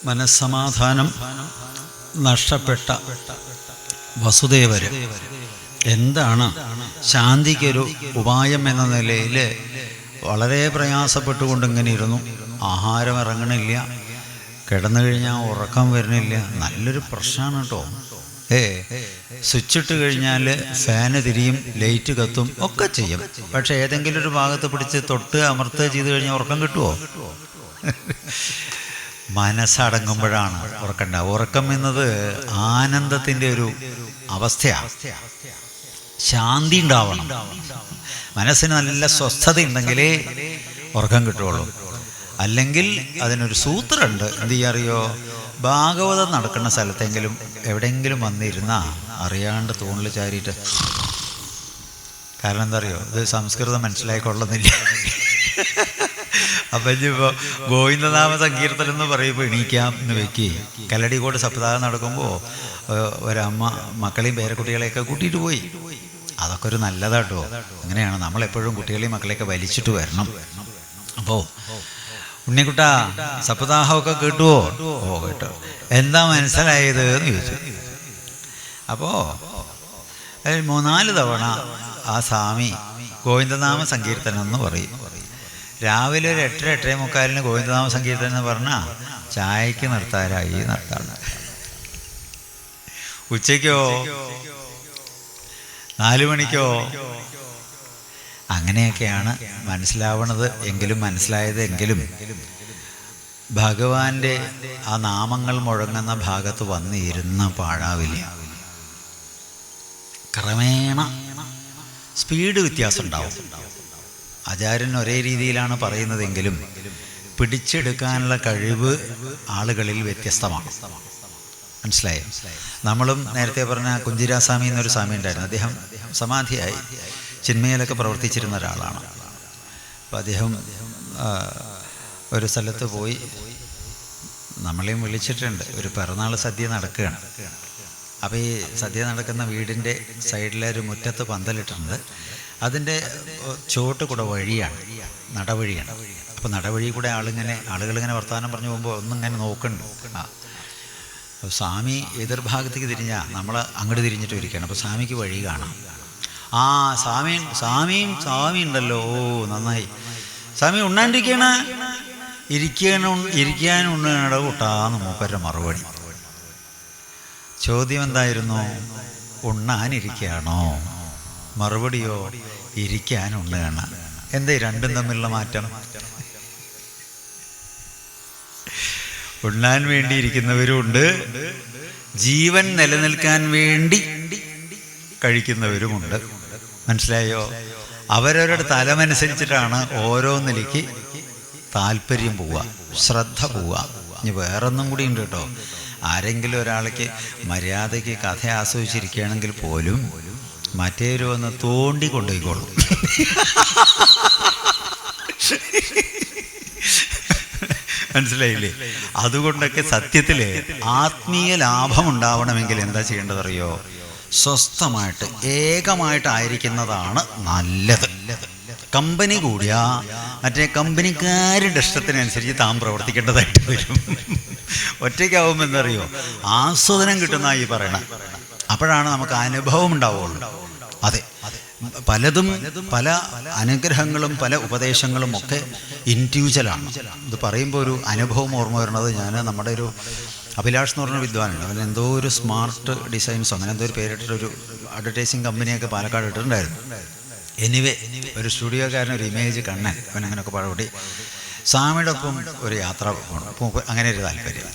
മനസ്സമാധാനം നഷ്ടപ്പെട്ട വസുദേവര് എന്താണ് ശാന്തിക്കൊരു ഉപായം എന്ന നിലയിൽ വളരെ പ്രയാസപ്പെട്ടുകൊണ്ട് ഇങ്ങനെ ഇരുന്നു. ആഹാരം ഇറങ്ങണില്ല, കിടന്നു കഴിഞ്ഞാൽ ഉറക്കം വരുന്നില്ല. നല്ലൊരു പ്രശ്നമാണ് കേട്ടോ. സ്വിച്ചിട്ട് കഴിഞ്ഞാൽ ഫാന് തിരിയും, ലൈറ്റ് കത്തും, ഒക്കെ ചെയ്യും. പക്ഷെ ഏതെങ്കിലും ഒരു ഭാഗത്ത് പിടിച്ച് തൊട്ട് അമർത്തുക ചെയ്ത് കഴിഞ്ഞാൽ ഉറക്കം കിട്ടുമോ? മനസ്സടങ്ങുമ്പോഴാണ് ഉറക്കണ്ട. ഉറക്കം എന്നത് ആനന്ദത്തിൻ്റെ ഒരു അവസ്ഥയാണ്. ശാന്തി ഉണ്ടാവണം, മനസ്സിന് നല്ല സ്വസ്ഥത ഉണ്ടെങ്കിലേ ഉറക്കം കിട്ടുള്ളൂ. അല്ലെങ്കിൽ അതിനൊരു സൂത്രമുണ്ട്. എന്ത് ചെയ്യാറിയോ? ഭാഗവതം നടക്കുന്ന സ്ഥലത്തെങ്കിലും എവിടെയെങ്കിലും വന്നിരുന്നാ അറിയാണ്ട് തൂണിൽ ചാരിയിട്ട്. കാരണം എന്താ അറിയോ? ഇത് സംസ്കൃതം മനസ്സിലായിക്കൊള്ളുന്നില്ല. അപ്പം ഇനിയിപ്പോൾ ഗോവിന്ദനാമ സങ്കീർത്തനം എന്ന് പറയുമ്പോൾ എണീക്കാം എന്ന് വെക്കുകയും കല്ലടിക്കോട് സപ്താഹം നടക്കുമ്പോൾ ഒരമ്മ മക്കളെയും പേരക്കുട്ടികളെയൊക്കെ കൂട്ടിയിട്ട് പോയി. അതൊക്കെ ഒരു നല്ലതാട്ടോ. അങ്ങനെയാണ് നമ്മളെപ്പോഴും കുട്ടികളെയും മക്കളെയൊക്കെ വലിച്ചിട്ട് വരണം. അപ്പോൾ ഉണ്ണിക്കുട്ടാ സപ്താഹമൊക്കെ കേട്ടുവോ? ഓ കേട്ടോ. എന്താ മനസ്സിലായത് എന്ന് ചോദിച്ചു. അപ്പോൾ 3-4 തവണ ആ സ്വാമി ഗോവിന്ദനാമ സങ്കീർത്തനം എന്ന് പറയും. രാവിലെ ഒരു 8-8:45 ഗോവിന്ദനാമ സങ്കീർത്തനം എന്ന് പറഞ്ഞാൽ ചായക്ക് നിർത്താറായി നിർത്താറ്. ഉച്ചയ്ക്കോ 4 മണിക്കോ അങ്ങനെയൊക്കെയാണ് മനസ്സിലാവണത്. എങ്കിലും മനസ്സിലായത് എങ്കിലും ഭഗവാന്റെ ആ നാമങ്ങൾ മുഴങ്ങുന്ന ഭാഗത്ത് വന്നിരുന്ന പാഴാവില്ല. ക്രമേണ സ്പീഡ് വ്യത്യാസം ഉണ്ടാവും. ആചാര്യൻ ഒരേ രീതിയിലാണ് പറയുന്നതെങ്കിലും പിടിച്ചെടുക്കാനുള്ള കഴിവ് ആളുകളിൽ വ്യത്യസ്തമാണ്. മനസ്സിലായോ? നമ്മളും നേരത്തെ പറഞ്ഞ കുഞ്ചിരാസ്വാമി എന്നൊരു സ്വാമി ഉണ്ടായിരുന്നു. അദ്ദേഹം സമാധിയായി ചിന്മയിലൊക്കെ പ്രവർത്തിച്ചിരുന്ന ഒരാളാണ്. അപ്പോൾ അദ്ദേഹം ഒരു സ്ഥലത്ത് പോയി, നമ്മളെയും വിളിച്ചിട്ടുണ്ട്. ഒരു പിറന്നാൾ സദ്യ നടക്കുകയാണ്. അപ്പോൾ ഈ സദ്യ നടക്കുന്ന വീടിൻ്റെ സൈഡിലെ ഒരു മുറ്റത്ത് പന്തലിട്ടുണ്ട്. അതിൻ്റെ ചുവട്ട് കൂടെ വഴിയാണ്, നടവഴിയാണ്. അപ്പോൾ നടവഴി കൂടെ ആളുകളിങ്ങനെ വർത്തമാനം പറഞ്ഞു പോകുമ്പോൾ ഒന്നിങ്ങനെ നോക്കുന്നുണ്ട്. അപ്പോൾ സ്വാമി എതിർഭാഗത്തേക്ക് തിരിഞ്ഞാൽ നമ്മൾ അങ്ങോട്ട് തിരിഞ്ഞിട്ട് ഇരിക്കുകയാണ്. അപ്പോൾ സ്വാമിക്ക് വഴി കാണാം. ആ സ്വാമി ഉണ്ടല്ലോ. ഓ നന്നായി. സ്വാമി ഉണ്ണാണ്ടിരിക്കണ ഇരിക്കാനുണ്ണട കൂട്ടാന്ന് മൂപ്പരുടെ മറുപടി. ചോദ്യം എന്തായിരുന്നു? ഉണ്ണാനിരിക്കുകയാണോ? മറുപടിയോ ഇരിക്കാനുണ്ണാണ്. എന്താ രണ്ടും തമ്മിലുള്ള മാറ്റം? ഉണ്ണാൻ വേണ്ടി ഇരിക്കുന്നവരുമുണ്ട്, ജീവൻ നിലനിൽക്കാൻ വേണ്ടി കഴിക്കുന്നവരുമുണ്ട്. മനസ്സിലായോ? അവരവരുടെ തലമനുസരിച്ചിട്ടാണ് ഓരോന്നിലേക്ക് താല്പര്യം പോവുക, ശ്രദ്ധ പോവുക. ഇനി വേറൊന്നും കൂടി ഉണ്ട് കേട്ടോ. ആരെങ്കിലും ഒരാൾക്ക് മര്യാദയ്ക്ക് കഥ ആസ്വദിച്ചിരിക്കുകയാണെങ്കിൽ പോലും മറ്റേരു ഒന്ന് തോണ്ടി കൊണ്ടുപോയിക്കോളും. മനസ്സിലായില്ലേ? അതുകൊണ്ടൊക്കെ സത്യത്തിൽ ആത്മീയ ലാഭം ഉണ്ടാവണമെങ്കിൽ എന്താ ചെയ്യേണ്ടതറിയോ? സ്വസ്ഥമായിട്ട് ഏകമായിട്ടായിരിക്കുന്നതാണ് നല്ലത്. കമ്പനി കൂടിയാ മറ്റേ കമ്പനിക്കാരുടെ ഇഷ്ടത്തിനനുസരിച്ച് താൻ പ്രവർത്തിക്കേണ്ടതായിട്ട് വരും. ഒറ്റയ്ക്കാവുമ്പോൾ എന്തറിയോ? ആസ്വാദനം കിട്ടുന്ന ഈ പറയണം. അപ്പോഴാണ് നമുക്ക് അനുഭവം ഉണ്ടാവുള്ളൂ. അതെ, പലതും പല അനുഗ്രഹങ്ങളും പല ഉപദേശങ്ങളും ഒക്കെ ഇൻഡിവിജ്വലാണ്. ഇത് പറയുമ്പോൾ ഒരു അനുഭവം ഓർമ്മ വരുന്നത്, ഞാൻ നമ്മുടെ ഒരു അഭിലാഷ് എന്ന് പറഞ്ഞ വിദ്വാനുണ്ട്. അവൻ എന്തോ ഒരു സ്മാർട്ട് ഡിസൈൻസോ അങ്ങനെ എന്തോ ഒരു പേരിട്ടൊരു അഡ്വർടൈസിങ് കമ്പനിയൊക്കെ പാലക്കാട് ഇട്ടിട്ടുണ്ടായിരുന്നു. എനിവേ ഒരു സ്റ്റുഡിയോക്കാരൻ, ഒരു ഇമേജ് കണ്ണൻ, അവൻ അങ്ങനെയൊക്കെ പാടുകൂടി സ്വാമിയുടെ ഒപ്പം ഒരു യാത്ര പോകണം. അപ്പോൾ അങ്ങനെ ഒരു താല്പര്യം.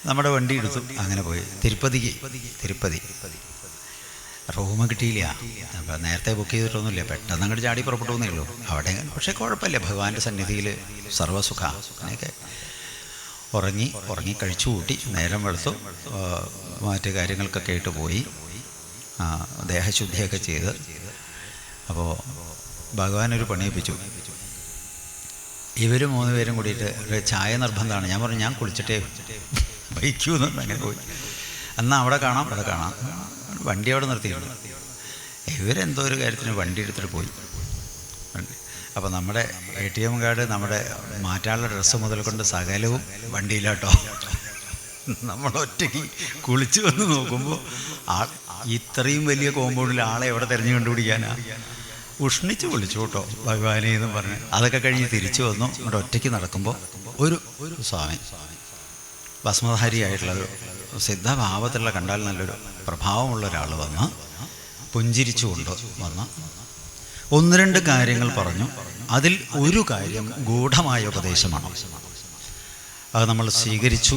നമ്മുടെ വണ്ടി എടുത്തു, അങ്ങനെ പോയി തിരുപ്പതി. റൂം കിട്ടിയില്ല. അപ്പം നേരത്തെ ബുക്ക് ചെയ്തിട്ടൊന്നുമില്ല, പെട്ടെന്ന് അങ്ങോട്ട് ചാടി പുറപ്പെട്ടു എന്നേ ഉള്ളൂ. അവിടെ പക്ഷേ കുഴപ്പമില്ല, ഭഗവാന്റെ സന്നിധിയിൽ സർവ്വസുഖ. അങ്ങനെയൊക്കെ ഉറങ്ങി കഴിച്ചു കൂട്ടി. നേരം വെളുത്തു, മറ്റു കാര്യങ്ങൾക്കൊക്കെ ആയിട്ട് പോയി ദേഹശുദ്ധിയൊക്കെ ചെയ്ത്. അപ്പോൾ ഭഗവാനൊരു പണിയിപ്പിച്ചു. ഇവർ 3 പേരും കൂടിയിട്ട് ഒരു ചായ നിർബന്ധമാണ്. ഞാൻ പറഞ്ഞു ഞാൻ കുളിച്ചിട്ടേ വയ്ക്കൂ എന്ന്. അങ്ങനെ പോയി. എന്നാൽ അവിടെ കാണാം വണ്ടി അവിടെ നിർത്തിയിട്ടുണ്ട്. ഇവരെന്തോ ഒരു കാര്യത്തിന് വണ്ടി എടുത്തിട്ട് പോയി. അപ്പോൾ നമ്മുടെ ATM കാർഡ്, നമ്മുടെ മാറ്റാനുള്ള ഡ്രസ്സ് മുതൽ കൊണ്ട് സകലവും വണ്ടിയിലാട്ടോ. നമ്മൾ ഒറ്റയ്ക്ക് കുളിച്ച് വന്ന് നോക്കുമ്പോൾ ഇത്രയും വലിയ കോമ്പൗണ്ടിൽ ആളെ എവിടെ തിരഞ്ഞു കണ്ടുപിടിക്കാനാ? ഉഷ്ണിച്ച് വിളിച്ചു കേട്ടോ ഭഗവാനെ എന്ന് പറഞ്ഞ്. അതൊക്കെ കഴിഞ്ഞ് തിരിച്ചു വന്നു. ഇവിടെ ഒറ്റയ്ക്ക് നടക്കുമ്പോൾ ഒരു സ്വാമി ഭസ്മധാരിയായിട്ടുള്ളൊരു സിദ്ധഭാവത്തിലുള്ള, കണ്ടാൽ നല്ലൊരു പ്രഭാവമുള്ള ഒരാൾ വന്ന് പുഞ്ചിരിച്ചുകൊണ്ട് വന്ന് 1-2 കാര്യങ്ങൾ പറഞ്ഞു. അതിൽ ഒരു കാര്യം ഗൂഢമായ ഉപദേശമാണ്. അത് നമ്മൾ സ്വീകരിച്ചു,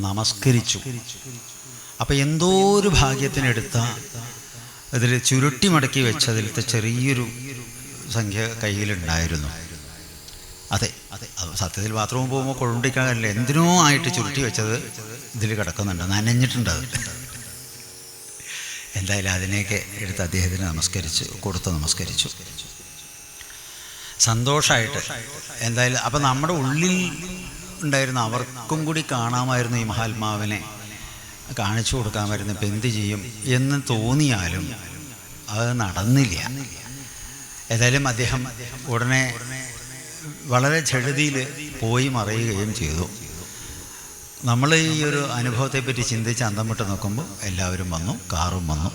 നമസ്കരിച്ചു. അപ്പം എന്തോ ഒരു ഭാഗ്യത്തിനെടുത്ത അതിൽ ചുരുട്ടി മടക്കി വെച്ചതിലത്തെ ചെറിയൊരു സംഖ്യ കയ്യിലുണ്ടായിരുന്നു. അതെ, സത്യത്തിൽ ബാത്റൂമിൽ പോകുമ്പോൾ കൊണ്ടിരിക്കാനല്ല, എന്തിനോ ആയിട്ട് ചുരുട്ടി വെച്ചത് ഇതിൽ കിടക്കുന്നുണ്ട്, നനഞ്ഞിട്ടുണ്ട്. അത് എന്തായാലും അതിനെയൊക്കെ എടുത്ത് അദ്ദേഹത്തിന് നമസ്കരിച്ചു. സന്തോഷമായിട്ട് എന്തായാലും. അപ്പം നമ്മുടെ ഉള്ളിൽ ഉണ്ടായിരുന്ന അവർക്കും കൂടി കാണാമായിരുന്നു, ഈ മഹാത്മാവിനെ കാണിച്ചു കൊടുക്കാമായിരുന്നു. ഇപ്പം എന്ത് ചെയ്യും എന്ന് തോന്നിയാലും അത് നടന്നില്ല. ഏതായാലും അദ്ദേഹം ഉടനെ വളരെ ചെറുതിയിൽ പോയി മറയുകയും ചെയ്തു. നമ്മൾ ഈ ഒരു അനുഭവത്തെപ്പറ്റി ചിന്തിച്ച് അന്തം വിട്ട് നോക്കുമ്പോൾ എല്ലാവരും വന്നു, കാറും വന്നു.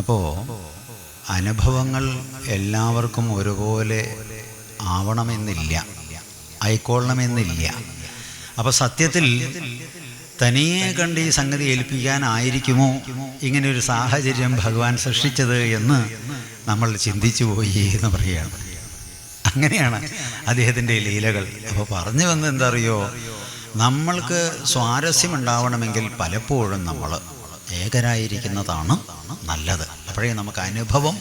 അപ്പോൾ അനുഭവങ്ങൾ എല്ലാവർക്കും ഒരുപോലെ ആവണമെന്നില്ല, ആയിക്കൊള്ളണമെന്നില്ല. അപ്പോൾ സത്യത്തിൽ തനിയെ കണ്ട് ഈ സംഗതി ഏൽപ്പിക്കാനായിരിക്കുമോ ഇങ്ങനെയൊരു സാഹചര്യം ഭഗവാൻ സൃഷ്ടിച്ചത് എന്ന് നമ്മൾ ചിന്തിച്ചു പോയി എന്ന് പറയുകയാണ്. അങ്ങനെയാണ് അദ്ദേഹത്തിൻ്റെ ലീലകൾ. അപ്പോൾ പറഞ്ഞു വന്നത് എന്താ അറിയോ, നമ്മൾക്ക് സ്വാരസ്യമുണ്ടാവണമെങ്കിൽ പലപ്പോഴും നമ്മൾ ഏകരായിരിക്കുന്നതാണ് നല്ലത്. അപ്പോഴേ നമുക്ക് അനുഭവം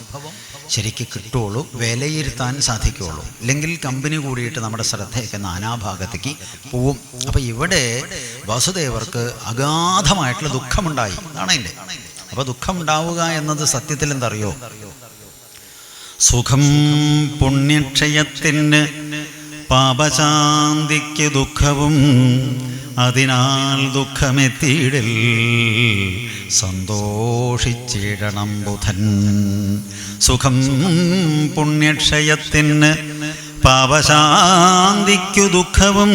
ശരിക്ക് കിട്ടുള്ളൂ, വിലയിരുത്താൻ സാധിക്കുകയുള്ളൂ. ഇല്ലെങ്കിൽ കമ്പനി കൂടിയിട്ട് നമ്മുടെ ശ്രദ്ധയൊക്കെ നാനാഭാഗത്തേക്ക് പോവും. അപ്പോൾ ഇവിടെ വാസുദേവർക്ക് അഗാധമായിട്ടുള്ള ദുഃഖമുണ്ടായി, അതാണ് എൻ്റെ. അപ്പോൾ ദുഃഖമുണ്ടാവുക എന്നത് സത്യത്തിൽ എന്തറിയോ, സുഖം പുണ്യക്ഷയത്തിന് പാപശാന്തിക്ക് ദുഃഖവും അതിനാൽ ദുഃഖമെത്തിയിടിൽ സന്തോഷിച്ചിടണം ബുധൻ. സുഖം പുണ്യക്ഷയത്തിന് പാപശാന്തിക്കു ദുഃഖവും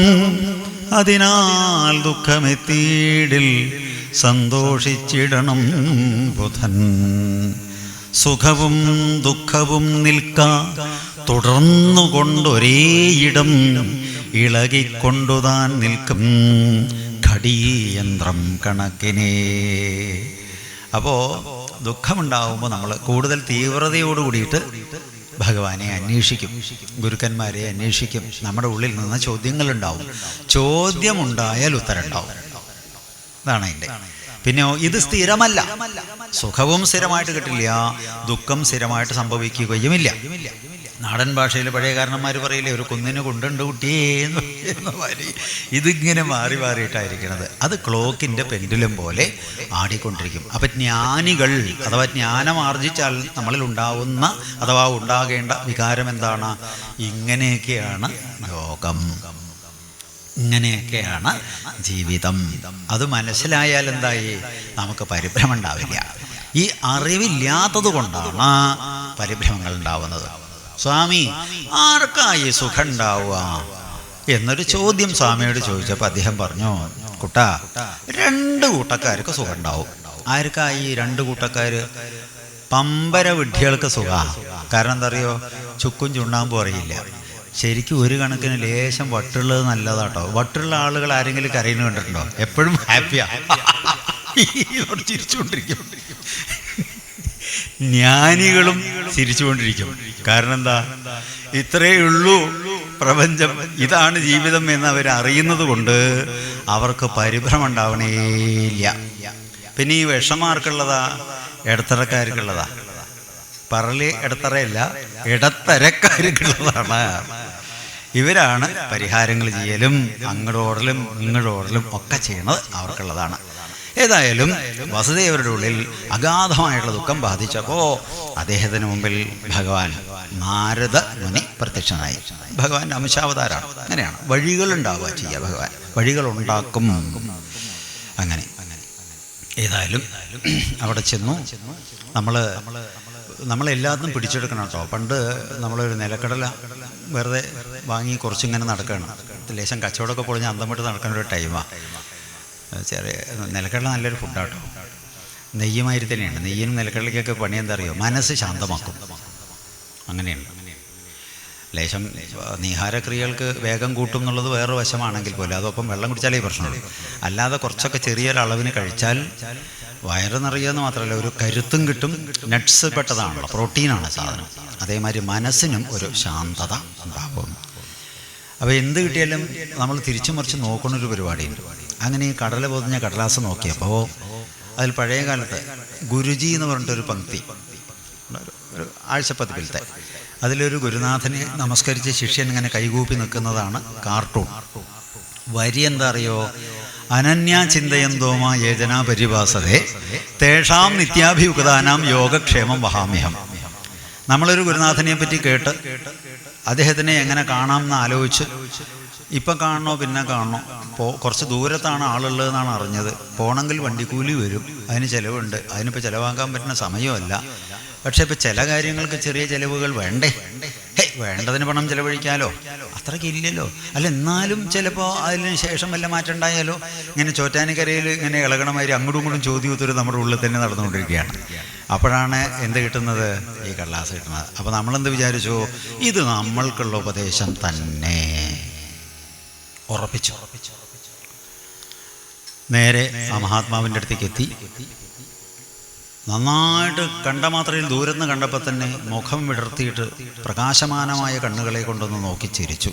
അതിനാൽ ദുഃഖമെത്തിയിടിൽ സന്തോഷിച്ചിടണം ബുധൻ. സുഖവും ദുഃഖവും നിൽക്കാ തുടർന്നുകൊണ്ടൊരേയിടം ഇളകിക്കൊണ്ടുതാൻ നിൽക്കും ഘടീയന്ത്രം കണക്കിനെ. അപ്പോൾ ദുഃഖമുണ്ടാകുമ്പോൾ നമ്മൾ കൂടുതൽ തീവ്രതയോട് കൂടിയിട്ട് ഭഗവാനെ അന്വേഷിക്കും, ഗുരുക്കന്മാരെ അന്വേഷിക്കും. നമ്മുടെ ഉള്ളിൽ നിന്ന് ചോദ്യങ്ങളുണ്ടാവും. ചോദ്യമുണ്ടായാൽ ഉത്തരം ഉണ്ടാവും. ഇതാണ് അതിൻ്റെ. പിന്നെ ഇത് സ്ഥിരമല്ല. സുഖവും സ്ഥിരമായിട്ട് കിട്ടില്ല, ദുഃഖം സ്ഥിരമായിട്ട് സംഭവിക്കുകയുമില്ല. നാടൻ ഭാഷയിൽ പഴയ കാരണന്മാർ പറയില്ലേ, ഒരു കുന്നിന് കൊണ്ടുണ്ട് കുട്ടിയേ എന്ന മാതിരി ഇതിങ്ങനെ മാറി മാറിയിട്ടായിരിക്കണത്. അത് ക്ലോക്കിൻ്റെ പെൻഡുലം പോലെ ആടിക്കൊണ്ടിരിക്കും. അപ്പം ജ്ഞാനികൾ അഥവാ ജ്ഞാനം ആർജിച്ചാൽ നമ്മളിൽ ഉണ്ടാവുന്ന അഥവാ ഉണ്ടാകേണ്ട വികാരം എന്താണ്? ഇങ്ങനെയൊക്കെയാണ് ലോകം, ഇങ്ങനെയൊക്കെയാണ് ജീവിതം. അത് മനസ്സിലായാൽ എന്തായി, നമുക്ക് പരിഭ്രമം ഉണ്ടാവില്ല. ഈ അറിവില്ലാത്തത് കൊണ്ടാണ് പരിഭ്രമങ്ങൾ ഉണ്ടാവുന്നത്. സ്വാമി, ആർക്കായി സുഖം ഉണ്ടാവുക എന്നൊരു ചോദ്യം സ്വാമിയോട് ചോദിച്ചപ്പോൾ അദ്ദേഹം പറഞ്ഞു, കുട്ടാ, 2 കൂട്ടക്കാർക്ക് സുഖം ഉണ്ടാവും. ആർക്കായി 2 കൂട്ടക്കാർ? പമ്പര വിഡ്ഢികൾക്ക് സുഖ. കാരണം എന്താ അറിയോ, ചുക്കും ചുണ്ണാമ്പും അറിയില്ല. ശരിക്കും ഒരു കണക്കിന് ലേശം വട്ടുള്ളത് നല്ലതാട്ടോ. വട്ടുള്ള ആളുകൾ ആരെങ്കിലും കരയുന്നു കണ്ടിട്ടുണ്ടോ? എപ്പോഴും ഹാപ്പിയാ, ചിരിച്ചുകൊണ്ടിരിക്കും. ജ്ഞാനികളും ചിരിച്ചുകൊണ്ടിരിക്കും. കാരണം എന്താ, ഇത്രയേ ഉള്ളൂ പ്രപഞ്ചം, ഇതാണ് ജീവിതം എന്ന് അവർ അറിയുന്നത് കൊണ്ട് അവർക്ക് പരിഭ്രമം ഉണ്ടാവണേയില്ല. പിന്നെ ഈ വിഷമാർക്കുള്ളതാ, ഇടത്തരക്കാർക്കുള്ളതാ. പറളി ഇടത്തറയല്ല, ഇടത്തരക്കാർക്കുള്ളതാണ്. ഇവരാണ് പരിഹാരങ്ങൾ ചെയ്യലും അങ്ങോട്ടോടലും ഇങ്ങോട്ടോടലും ഒക്കെ ചെയ്യണത് അവർക്കുള്ളതാണ്. ഏതായാലും വസുദേവരുടെ ഉള്ളിൽ അഗാധമായിട്ടുള്ള ദുഃഖം ബാധിച്ചപ്പോൾ അദ്ദേഹത്തിന് മുമ്പിൽ ഭഗവാൻ നാരദ മുനി പ്രത്യക്ഷനായി. ഭഗവാൻ അംശാവതാരാണ്. അങ്ങനെയാണ് വഴികളുണ്ടാവുക ചെയ്യുക. ഭഗവാൻ വഴികളുണ്ടാക്കും. അങ്ങനെ ഏതായാലും അവിടെ ചെന്നു. നമ്മൾ നമ്മളെല്ലാത്തിനും പിടിച്ചെടുക്കണം കേട്ടോ. പണ്ട് നമ്മളൊരു നിലക്കടല വെറുതെ വാങ്ങി കുറച്ചിങ്ങനെ നടക്കുകയാണ്. ലേശം കച്ചവടമൊക്കെ പൊളിഞ്ഞ് അന്തം വിട്ട് നടക്കുന്ന ഒരു ടൈമാണ്. ചെറിയ നിലക്കടല നല്ലൊരു ഫുഡാട്ടോ. നെയ്യുമാതിരി തന്നെയാണ്. നെയ്യിനും നിലക്കടലയ്ക്കൊക്കെ പണി എന്താ അറിയോ? മനസ്സ് ശാന്തമാക്കും. അങ്ങനെയുണ്ട്. ലേശം നീഹാരക്രിയകൾക്ക് വേഗം കൂട്ടും എന്നുള്ളത് വേറെ വശമാണെങ്കിൽ പോലും അതൊപ്പം വെള്ളം കുടിച്ചാലേ പ്രശ്നമുള്ളൂ. അല്ലാതെ കുറച്ചൊക്കെ ചെറിയൊരളവിന് കഴിച്ചാൽ വയറ് നിറയുമെന്ന് മാത്രമല്ല, ഒരു കരുത്തും കിട്ടും. നട്ട്സ് പെട്ടതാണല്ലോ, പ്രോട്ടീനാണ് സാധനം. അതേമാതിരി മനസ്സിനും ഒരു ശാന്തത ഉണ്ടാകും. അപ്പോൾ എന്ത് കിട്ടിയാലും നമ്മൾ തിരിച്ചു മറിച്ച് നോക്കുന്നൊരു പരിപാടിയുണ്ട്. അങ്ങനെ ഈ കടല പൊതിഞ്ഞ കടലാസ് നോക്കിയപ്പോൾ അതിൽ പഴയ കാലത്ത് ഗുരുജി എന്ന് പറഞ്ഞിട്ടൊരു പങ്ക്തി, ഒരു ആഴ്ചപ്പതിപ്പിലത്തെ, അതിലൊരു ഗുരുനാഥനെ നമസ്കരിച്ച് ശിഷ്യൻ ഇങ്ങനെ കൈകൂപ്പി നിൽക്കുന്നതാണ് കാർട്ടൂൺ. വരി എന്താ അറിയോ? അനന്യാ ചിന്തയന്തോമ യേജനാ പരിഭാസതേ തേഷാം നിത്യാഭിയുക്താനാം യോഗക്ഷേമം വഹാമ്യഹം. നമ്മളൊരു ഗുരുനാഥനെ പറ്റി കേട്ട് അദ്ദേഹത്തിനെ എങ്ങനെ കാണാം എന്ന് ആലോചിച്ച് ഇപ്പം കാണണോ പിന്നെ കാണണോ, കുറച്ച് ദൂരത്താണ് ആളുള്ളതെന്നാണ് അറിഞ്ഞത്. പോകണമെങ്കിൽ വണ്ടിക്കൂലി വരും, അതിന് ചിലവുണ്ട്. അതിനിപ്പോൾ ചിലവാക്കാൻ പറ്റുന്ന സമയമല്ല. പക്ഷേ ഇപ്പോൾ ചില കാര്യങ്ങൾക്ക് ചെറിയ ചിലവുകൾ വേണ്ടേ? വേണ്ടതിന് പണം ചിലവഴിക്കാലോ, അത്രയ്ക്ക് ഇല്ലല്ലോ. അല്ല, എന്നാലും ചിലപ്പോൾ അതിന് ശേഷം വല്ല മാറ്റം ഉണ്ടായാലോ. ഇങ്ങനെ ചോറ്റാനിക്കരയിൽ ഇങ്ങനെ ഇളകണമാതിരി അങ്ങോട്ടും ഇങ്ങോട്ടും ചോദ്യോത്തരം നമ്മുടെ ഉള്ളിൽ തന്നെ നടന്നുകൊണ്ടിരിക്കുകയാണ്. അപ്പോഴാണ് എന്ത് കിട്ടുന്നത്? ഈ കടലാസ് കിട്ടുന്നത്. അപ്പോൾ നമ്മളെന്ത് വിചാരിച്ചു? ഇത് നമ്മൾക്കുള്ള ഉപദേശം തന്നെ ഉറപ്പിച്ചു. നേരെ ആ മഹാത്മാവിൻ്റെ അടുത്തേക്ക് എത്തി. നന്നായിട്ട് കണ്ട മാത്രയിൽ ദൂരന്ന് കണ്ടപ്പോൾ തന്നെ മുഖം വിടർത്തിയിട്ട് പ്രകാശമാനമായ കണ്ണുകളെ കൊണ്ടൊന്ന് നോക്കി ചിരിച്ചു.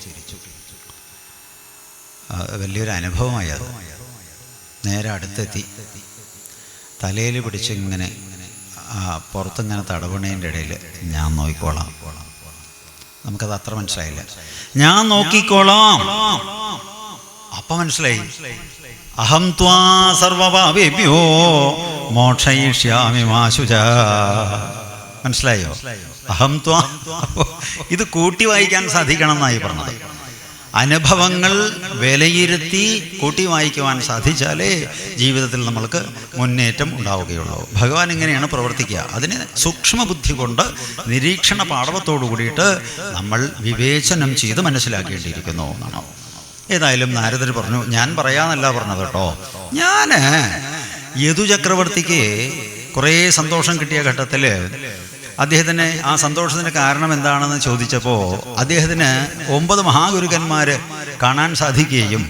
വലിയൊരു അനുഭവമായി അത്. നേരെ അടുത്തെത്തി തലയിൽ പിടിച്ചിങ്ങനെ പുറത്തിങ്ങനെ തടവണേൻ്റെ ഇടയിൽ ഞാൻ നോക്കിക്കോളാം. നമുക്കത് അത്ര മനസ്സിലായില്ല. ഞാൻ നോക്കിക്കോളാം. അപ്പം മനസ്സിലായി. അഹം ത്വാ സർവപാപേഭ്യോ മോക്ഷയിഷ്യാമി മാ ശുചാ. മനസ്സിലായോ? അഹം ത്വാ. ഇത് കൂട്ടി വായിക്കാൻ സാധിക്കണം എന്നായി പറഞ്ഞത്. അനുഭവങ്ങൾ വിലയിരുത്തി കൂട്ടി വായിക്കുവാൻ സാധിച്ചാലേ ജീവിതത്തിൽ നമ്മൾക്ക് മുന്നേറ്റം ഉണ്ടാവുകയുള്ളൂ. ഭഗവാൻ ഇങ്ങനെയാണ് പ്രവർത്തിക്കുക. അതിന് സൂക്ഷ്മബുദ്ധി കൊണ്ട് നിരീക്ഷണ പാടവത്തോടു കൂടിയിട്ട് നമ്മൾ വിവേചനം ചെയ്ത് മനസ്സിലാക്കേണ്ടിയിരിക്കുന്നു എന്നാണ്. ഏതായാലും നാരദർ പറഞ്ഞു, ഞാൻ പറയാന്നല്ല പറഞ്ഞത് കേട്ടോ. ഞാൻ യദുചക്രവർത്തിക്ക് കുറേ സന്തോഷം കിട്ടിയ ഘട്ടത്തിൽ അദ്ദേഹത്തിന് ആ സന്തോഷത്തിന് കാരണം എന്താണെന്ന് ചോദിച്ചപ്പോൾ അദ്ദേഹത്തിന് 9 മഹാഗുരുക്കന്മാർ കാണാൻ സാധിക്കുകയും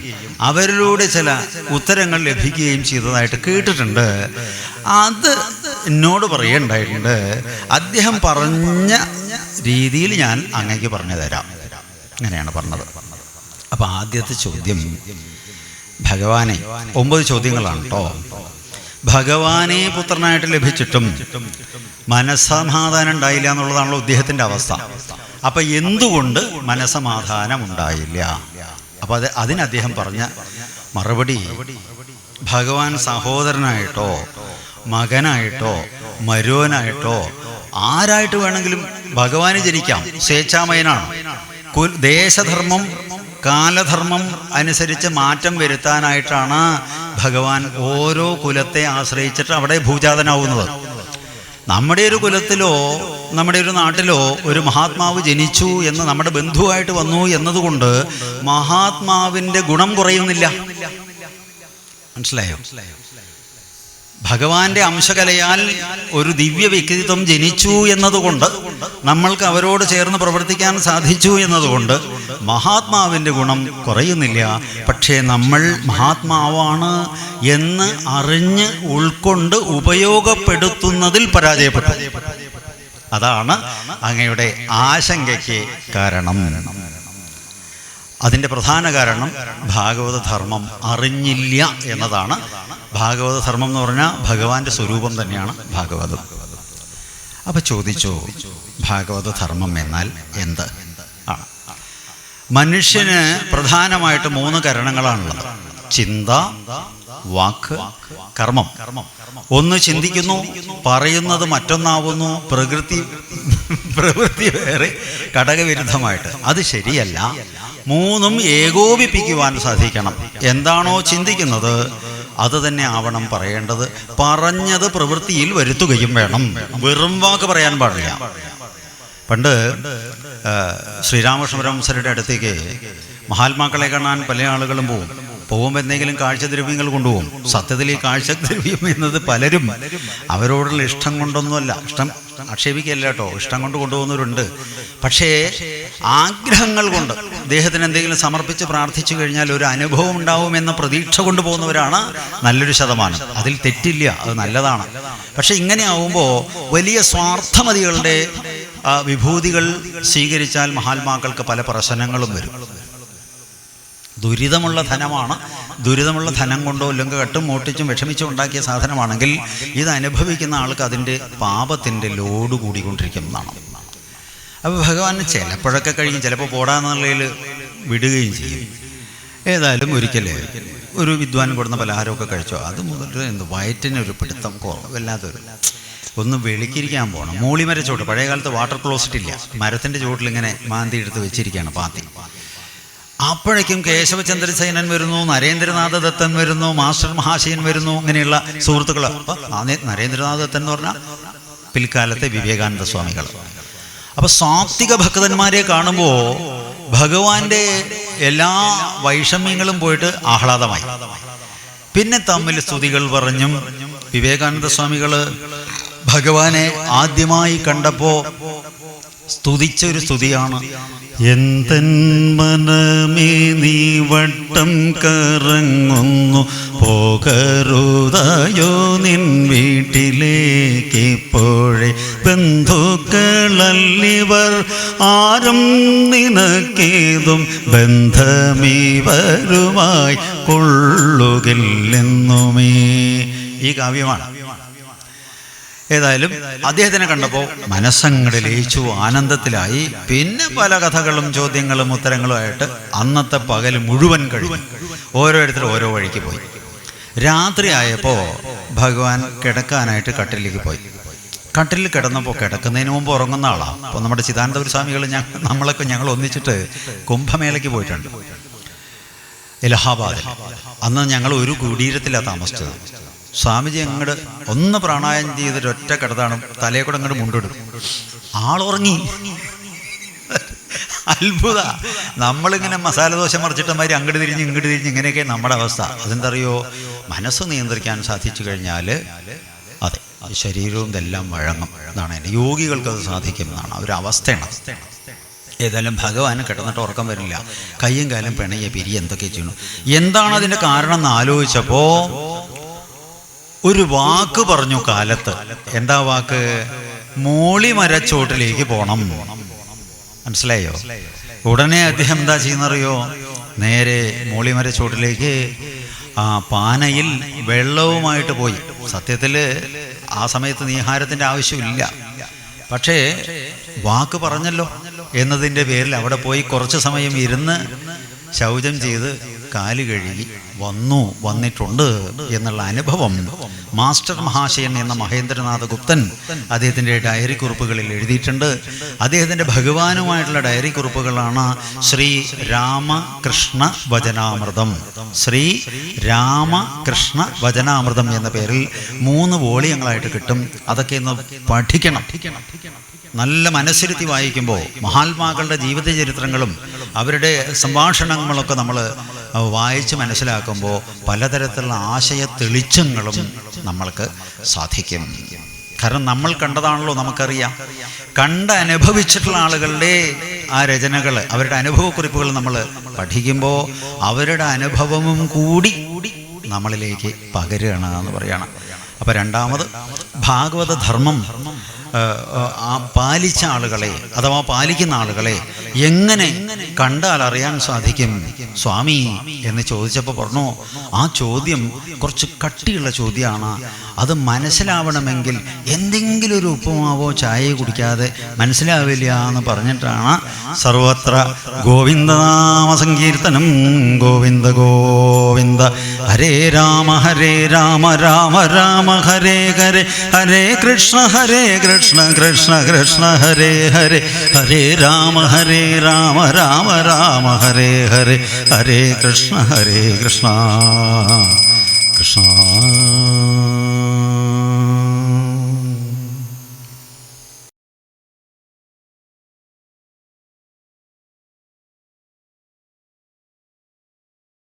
അവരിലൂടെ ചില ഉത്തരങ്ങൾ ലഭിക്കുകയും ചെയ്തതായിട്ട് കേട്ടിട്ടുണ്ട്. അത് എന്നോട് പറയുണ്ടായിട്ടുണ്ട്. അദ്ദേഹം പറഞ്ഞ രീതിയിൽ ഞാൻ അങ്ങേക്ക് പറഞ്ഞു തരാം. അങ്ങനെയാണ് പറഞ്ഞത്. അപ്പം ആദ്യത്തെ ചോദ്യം ഭഗവാനെ, 9 ചോദ്യങ്ങളാണ് കേട്ടോ. ഭഗവാനെ പുത്രനായിട്ട് ലഭിച്ചിട്ടും മനസ്സമാധാനം ഉണ്ടായില്ല എന്നുള്ളതാണല്ലോ അദ്ദേഹത്തിൻ്റെ അവസ്ഥ. അപ്പം എന്തുകൊണ്ട് മനസ്സമാധാനം ഉണ്ടായില്ല? അപ്പം അതിന് അദ്ദേഹം പറഞ്ഞ മറുപടി, ഭഗവാൻ സഹോദരനായിട്ടോ മകനായിട്ടോ മരുവനായിട്ടോ ആരായിട്ട് വേണമെങ്കിലും ഭഗവാന് ജനിക്കാം. സ്വേച്ഛാമയനാണ്. ദേശധർമ്മം കാലധർമ്മം അനുസരിച്ച് മാറ്റം വരുത്താനായിട്ടാണ് ഭഗവാൻ ഓരോ കുലത്തെ ആശ്രയിച്ചിട്ട് അവിടെ ഭൂജാതനാവുന്നത്. നമ്മുടെ ഒരു കുലത്തിലോ നമ്മുടെ ഒരു നാട്ടിലോ ഒരു മഹാത്മാവ് ജനിച്ചു എന്ന് നമ്മുടെ ബന്ധുവായിട്ട് വന്നു എന്നതുകൊണ്ട് മഹാത്മാവിൻ്റെ ഗുണം കുറയുന്നില്ല. മനസ്സിലായോ? ഭഗവാന്റെ അംശകലയാൽ ഒരു ദിവ്യ വ്യക്തിത്വം ജനിച്ചു എന്നതുകൊണ്ട്, നമ്മൾക്ക് അവരോട് ചേർന്ന് പ്രവർത്തിക്കാൻ സാധിച്ചു എന്നതുകൊണ്ട് മഹാത്മാവിൻ്റെ ഗുണം കുറയുന്നില്ല. പക്ഷേ നമ്മൾ മഹാത്മാവാണ് എന്ന് അറിഞ്ഞ് ഉൾക്കൊണ്ട് ഉപയോഗപ്പെടുത്തുന്നതിൽ പരാജയപ്പെട്ടു. അതാണ് അങ്ങയുടെ ആശങ്കയ്ക്ക് കാരണം. അതിൻ്റെ പ്രധാന കാരണം ഭാഗവത ധർമ്മം അറിഞ്ഞില്ല എന്നതാണ്. ഭാഗവത ധർമ്മം എന്ന് പറഞ്ഞാൽ ഭഗവാന്റെ സ്വരൂപം തന്നെയാണ് ഭാഗവതം. അപ്പം ചോദിച്ചു, ഭാഗവത ധർമ്മം എന്നാൽ എന്ത്? മനുഷ്യന് പ്രധാനമായിട്ട് 3 കരണങ്ങളാണുള്ളത്: ചിന്ത, വാക്ക്, കർമ്മം. ഒന്ന് ചിന്തിക്കുന്നു, പറയുന്നത് മറ്റൊന്നാവുന്നു, പ്രവൃത്തി വേറെ, ഘടകവിരുദ്ധമായിട്ട്. അത് ശരിയല്ല. 3ഉം ഏകോപിപ്പിക്കുവാൻ സാധിക്കണം. എന്താണോ ചിന്തിക്കുന്നത് അത് തന്നെ ആവണം പറയേണ്ടത്. പറഞ്ഞത് പ്രവൃത്തിയിൽ വരുത്തുകയും വേണം. വെറും വാക്ക് പറയാൻ പാടില്ല. പണ്ട് ശ്രീരാമകൃഷ്ണപരമഹംസരുടെ അടുത്തേക്ക് മഹാത്മാക്കളെ കാണാൻ പല ആളുകളും പോകുമ്പോൾ എന്തെങ്കിലും കാഴ്ചദ്രവ്യങ്ങൾ കൊണ്ടുപോകും. സത്യത്തിൽ ഈ കാഴ്ചദ്രവ്യം എന്നത് പലരും അവരോടുള്ള ഇഷ്ടം കൊണ്ടൊന്നുമല്ല, ഇഷ്ടം ആക്ഷേപിക്കല്ല കേട്ടോ, ഇഷ്ടം കൊണ്ട് കൊണ്ടുപോകുന്നവരുണ്ട്. പക്ഷേ ആഗ്രഹങ്ങൾ കൊണ്ട് അദ്ദേഹത്തിന് എന്തെങ്കിലും സമർപ്പിച്ച് പ്രാർത്ഥിച്ചു കഴിഞ്ഞാൽ ഒരു അനുഭവം ഉണ്ടാവുമെന്ന പ്രതീക്ഷ കൊണ്ടുപോകുന്നവരാണ് നല്ലൊരു ശതമാനം. അതിൽ തെറ്റില്ല, അത് നല്ലതാണ്. പക്ഷെ ഇങ്ങനെ ആവുമ്പോൾ വലിയ സ്വാർത്ഥമതികളുടെ വിഭൂതികൾ സ്വീകരിച്ചാൽ മഹാത്മാക്കൾക്ക് പല പ്രശ്നങ്ങളും വരും. ദുരിതമുള്ള ധനമാണ്. ദുരിതമുള്ള ധനം കൊണ്ടോ അല്ലെങ്കിൽ കട്ടും മോട്ടിച്ചും വിഷമിച്ചും ഉണ്ടാക്കിയ സാധനമാണെങ്കിൽ ഇത് അനുഭവിക്കുന്ന ആൾക്ക് അതിൻ്റെ പാപത്തിൻ്റെ ലോഡ് കൂടിക്കൊണ്ടിരിക്കുന്നതാണ്. അപ്പോൾ ഭഗവാൻ ചിലപ്പോഴൊക്കെ കഴിയും, ചിലപ്പോൾ പോടാന്നുള്ളതിൽ വിടുകയും ചെയ്യും. ഏതായാലും ഒരിക്കലേ ഒരു വിദ്വാൻ കൊടുന്ന പലഹാരമൊക്കെ കഴിച്ചോ, അത് മുതൽ വയറ്റിനൊരു പിടുത്തം കുറവ്, വല്ലാത്തൊരു ഒന്ന് വെളിക്കിരിക്കാൻ പോകണം. മൂളിമര ചോട്ട്, പഴയ കാലത്ത് വാട്ടർ ക്ലോസറ്റ് ഇല്ല, മരത്തിൻ്റെ ചോട്ടിലിങ്ങനെ മാന്തി എടുത്ത് വെച്ചിരിക്കുകയാണ് പാത്തി. അപ്പോഴേക്കും കേശവചന്ദ്രസേനൻ വരുന്നു, നരേന്ദ്രനാഥ ദത്തൻ വരുന്നു, മാസ്റ്റർ മഹാശയൻ വരുന്നു, ഇങ്ങനെയുള്ള സുഹൃത്തുക്കൾ. നരേന്ദ്രനാഥ ദത്തൻ എന്ന് പറഞ്ഞാൽ പിൽക്കാലത്തെ വിവേകാനന്ദ സ്വാമികൾ. അപ്പോൾ സാത്വിക ഭക്തന്മാരെ കാണുമ്പോൾ ഭഗവാന്റെ എല്ലാ വൈഷമ്യങ്ങളും പോയിട്ട് ആഹ്ലാദമായി. പിന്നെ തമ്മിൽ സ്തുതികൾ പറഞ്ഞും വിവേകാനന്ദ സ്വാമികൾ ഭഗവാനെ ആദ്യമായി കണ്ടപ്പോൾ സ്തുതിച്ച ഒരു സ്തുതിയാണ്: എന്തൻ മനമേ നീ വട്ടം കറങ്ങുന്നു, പോകരുതായോ നിൻ വീട്ടിലേക്കിപ്പോഴേ, ബന്ധുക്കളല്ലിവർ ആരും നിനക്കേതും ബന്ധമിവരുമായി കൊള്ളുകില്ലെന്നുമേ. ഈ കാവ്യമാണ്. ഏതായാലും അദ്ദേഹത്തിനെ കണ്ടപ്പോൾ മനസ്സങ്ങട് ലയിച്ചു, ആനന്ദത്തിലായി. പിന്നെ പല കഥകളും ചോദ്യങ്ങളും ഉത്തരങ്ങളുമായിട്ട് അന്നത്തെ പകൽ മുഴുവൻ കഴിഞ്ഞു. ഓരോരുത്തരും ഓരോ വഴിക്ക് പോയി. രാത്രി ആയപ്പോൾ ഭഗവാൻ കിടക്കാനായിട്ട് കട്ടിലേക്ക് പോയി. കട്ടിലിൽ കിടന്നപ്പോൾ, കിടക്കുന്നതിന് മുമ്പ് ഉറങ്ങുന്ന ആളാണ്. അപ്പോൾ നമ്മുടെ ചിദാനന്ദപുരി സ്വാമികൾ ഞങ്ങൾ ഒന്നിച്ചിട്ട് കുംഭമേളയ്ക്ക് പോയിട്ടുണ്ട് ഇലഹാബാദിൽ. അന്ന് ഞങ്ങൾ ഒരു കുടീരത്തിലാണ് താമസിച്ചത്. സ്വാമിജി അങ്ങോട്ട് ഒന്ന് പ്രാണായം ചെയ്തിട്ട് ഒറ്റ കിടത്താണ്, തലയെ കൂടെ അങ്ങോട്ട് മുണ്ടിടും. ആളുറങ്ങി. അത്ഭുത. നമ്മളിങ്ങനെ മസാല ദോശ മറിച്ചിട്ടമാതിരി അങ്ങോട്ട് തിരിഞ്ഞ് ഇങ്ങോട്ട് തിരിഞ്ഞ് ഇങ്ങനെയൊക്കെ നമ്മുടെ അവസ്ഥ. അതെന്തറിയോ, മനസ്സ് നിയന്ത്രിക്കാൻ സാധിച്ചു കഴിഞ്ഞാൽ അതെ ശരീരവും ഇതെല്ലാം വഴങ്ങും. എന്നാണ് എൻ്റെ യോഗികൾക്കത് സാധിക്കുന്നതാണ്, ഒരവസ്ഥയാണ്. ഏതായാലും ഭഗവാന് കിടന്നിട്ട് ഉറക്കം വരില്ല, കയ്യും കാലും പിണയെ പിരിയ എന്തൊക്കെ ചെയ്യണം. എന്താണ് അതിൻ്റെ കാരണം എന്ന് ആലോചിച്ചപ്പോൾ ഒരു വാക്ക് പറഞ്ഞു കാലത്ത്. എന്താ വാക്ക്? മൂളിമരച്ചോട്ടിലേക്ക് പോണം. മനസ്സിലായോ? ഉടനെ അദ്ദേഹം എന്താ ചെയ്യുന്നറിയോ, നേരെ മൂളിമരച്ചോട്ടിലേക്ക് പാനയിൽ വെള്ളവുമായിട്ട് പോയി. സത്യത്തിൽ ആ സമയത്ത് നീഹാരത്തിൻ്റെ ആവശ്യമില്ല, പക്ഷേ വാക്ക് പറഞ്ഞല്ലോ എന്നതിൻ്റെ പേരിൽ അവിടെ പോയി കുറച്ച് സമയം ഇരുന്ന് ശൗചം ചെയ്ത് കാല് കഴുകി വന്നിട്ടുണ്ട് എന്നുള്ള അനുഭവം മാസ്റ്റർ മഹാശയൻ എന്ന മഹേന്ദ്രനാഥ ഗുപ്തൻ അദ്ദേഹത്തിൻ്റെ ഡയറി കുറിപ്പുകളിൽ എഴുതിയിട്ടുണ്ട്. അദ്ദേഹത്തിൻ്റെ ഭഗവാനുമായിട്ടുള്ള ഡയറി കുറിപ്പുകളാണ് ശ്രീ രാമകൃഷ്ണ വചനാമൃതം. ശ്രീ രാമകൃഷ്ണ വചനാമൃതം എന്ന പേരിൽ 3 വോളിയങ്ങളായിട്ട് കിട്ടും. അതൊക്കെ ഒന്ന് പഠിക്കണം. നല്ല മനസ്സിരുത്തി വായിക്കുമ്പോൾ മഹാത്മാക്കളുടെ ജീവിത ചരിത്രങ്ങളും അവരുടെ സംഭാഷണങ്ങളൊക്കെ നമ്മൾ വായിച്ച് മനസ്സിലാക്കുമ്പോൾ പലതരത്തിലുള്ള ആശയ തെളിച്ചങ്ങളും നമ്മൾക്ക് സാധിക്കും. കാരണം നമ്മൾ കണ്ടതാണല്ലോ, നമുക്കറിയാം. അനുഭവിച്ചിട്ടുള്ള ആളുകളുടെ ആ രചനകൾ, അവരുടെ അനുഭവക്കുറിപ്പുകൾ നമ്മൾ പഠിക്കുമ്പോൾ അവരുടെ അനുഭവവും കൂടി നമ്മളിലേക്ക് പകരുകയാണ് എന്ന് പറയണം. അപ്പോൾ രണ്ടാമത് ഭാഗവത ധർമ്മം പാലിച്ച ആളുകളെ അഥവാ പാലിക്കുന്ന ആളുകളെ എങ്ങനെ കണ്ടാൽ അറിയാൻ സാധിക്കും സ്വാമി എന്ന് ചോദിച്ചപ്പോൾ പറഞ്ഞു, ആ ചോദ്യം കുറച്ച് കട്ടിയുള്ള ചോദ്യമാണ്. അത് മനസ്സിലാവണമെങ്കിൽ എന്തെങ്കിലും ഒരു ഉപ്പുമാവോ ചായയോ കുടിക്കാതെ മനസ്സിലാവില്ല എന്ന് പറഞ്ഞിട്ടാണ് സർവത്ര ഗോവിന്ദനാമ സങ്കീർത്തനം. ഗോവിന്ദ ഗോവിന്ദ ഹരേ രാമ രാമ രാമ ഹരേ ഹരേ, ഹരേ കൃഷ്ണ കൃഷ്ണ കൃഷ്ണ ഹരേ ഹരേ, ഹരേ രാമ രാമ രാമ ഹരേ ഹരേ, ഹരേ കൃഷ്ണ കൃഷ്ണ. കൃഷ്ണ